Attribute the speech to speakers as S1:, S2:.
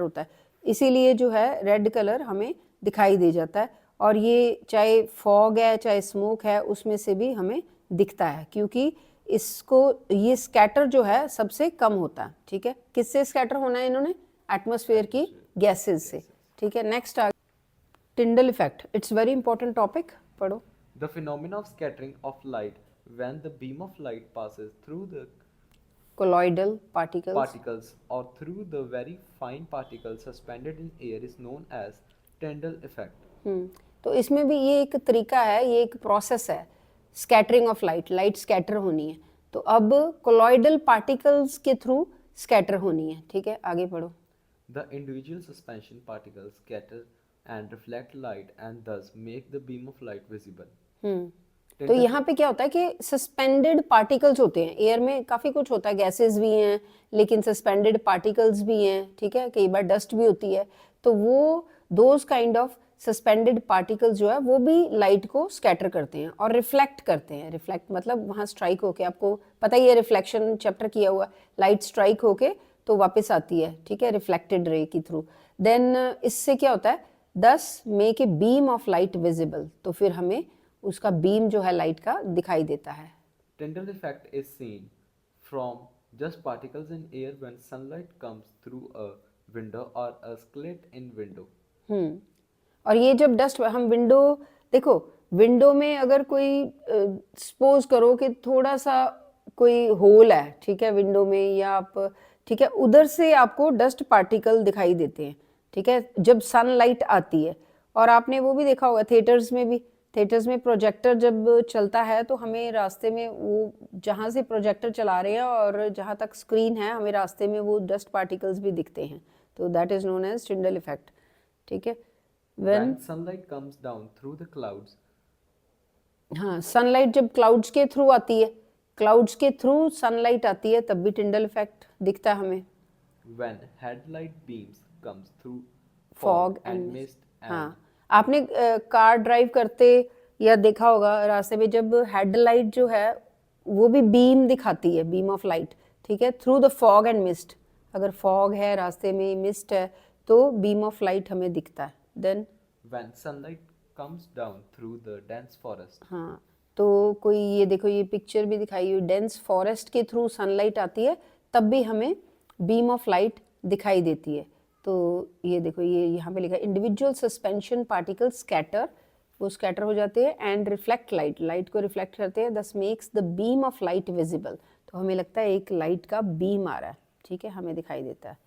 S1: होता है, इसीलिए जो है रेड कलर हमें दिखाई दे जाता है। और ये चाहे फॉग है चाहे स्मोक है उसमें से भी हमें दिखता है, क्योंकि इसको ये स्कैटर जो है सबसे कम होता है। ठीक है, किससे स्कैटर होना है इन्होंने? एटमॉस्फेयर की गैसेस से। ठीक है, next ah Tyndall effect, it's very important topic, पढ़ो।
S2: The phenomena of scattering of light when the beam of light passes through the
S1: colloidal particles.
S2: particles or through the very fine particles suspended in air is known as Tyndall effect.
S1: तो इसमें भी ये एक तरीका है, ये एक process है, scattering of light, light scatter होनी है। तो अब कोलॉइडल पार्टिकल्स के थ्रू स्कैटर होनी है। ठीक है, आगे पढ़ो।
S2: The individual suspension particles scatter and reflect light and thus make the beam of light visible.
S1: तो यहाँ पे क्या होता है कि सस्पेंडेड पार्टिकल्स होते हैं, एयर में काफ़ी कुछ होता है, गैसेस भी हैं लेकिन सस्पेंडेड पार्टिकल्स भी हैं। ठीक है, कई बार डस्ट भी होती है, तो वो those kind of suspended particles जो है वो भी लाइट को स्कैटर करते हैं और रिफ्लेक्ट करते हैं। रिफ्लेक्ट मतलब वहाँ स्ट्राइक होके, आपको पता ही है रिफ्लेक्शन चैप्टर किया हुआ, लाइट स्ट्राइक होके तो वापस आती है। ठीक है, रिफ्लेक्टेड रे के थ्रू। देन इससे क्या होता है, दस make a beam of light visible, तो फिर हमें उसका बीम जो है लाइट का दिखाई देता है।
S2: Tyndall effect is seen from just particles in air when sunlight comes through a window or a slit in window.
S1: और ये जब डस्ट, हम विंडो देखो, विंडो में अगर कोई सपोज करो कि थोड़ा सा कोई होल है, ठीक है, विंडो में, या आप, ठीक है, उधर से आपको डस्ट पार्टिकल दिखाई देते हैं। ठीक है, जब सनलाइट आती है। और आपने वो भी देखा होगा थिएटर्स में भी, थिएटर्स में प्रोजेक्टर जब चलता है तो हमें रास्ते में वो जहाँ से प्रोजेक्टर चला रहे हैं और जहाँ तक स्क्रीन है, हमें रास्ते में वो डस्ट पार्टिकल्स भी दिखते हैं। तो that is known as Tyndall effect. ठीक है,
S2: When sunlight comes down through the clouds,
S1: हाँ, सनलाइट जब क्लाउड्स के थ्रू आती है, क्लाउड्स के थ्रू सनलाइट आती है, तब भी टिंडल इफेक्ट दिखता है हमें।
S2: when headlight beams comes through
S1: fog
S2: fog
S1: and
S2: and
S1: mist.
S2: mist and
S1: हाँ, आपने कार ड्राइव करते या देखा होगा रास्ते में, जब हेडलाइट जो है वो भी बीम दिखाती है, बीम ऑफ लाइट। ठीक है, through the fog and mist, अगर फॉग है रास्ते में, मिस्ट है, तो बीम ऑफ लाइट हमें दिखता है। Then
S2: when sunlight comes down through the dense forest.
S1: हाँ, तो कोई ये देखो, ये पिक्चर भी दिखाई हुई, डेंस फॉरेस्ट के थ्रू सनलाइट आती है, तब भी हमें बीम ऑफ लाइट दिखाई देती है। तो ये देखो, ये यहाँ पे लिखा है इंडिविजुअल सस्पेंशन पार्टिकल स्कैटर, वो स्कैटर हो जाते हैं एंड रिफ्लेक्ट लाइट, लाइट को रिफ्लेक्ट करते हैं, दस makes the beam of light visible, तो हमें लगता है एक लाइट का बीम आ रहा है। ठीक है, हमें दिखाई देता है।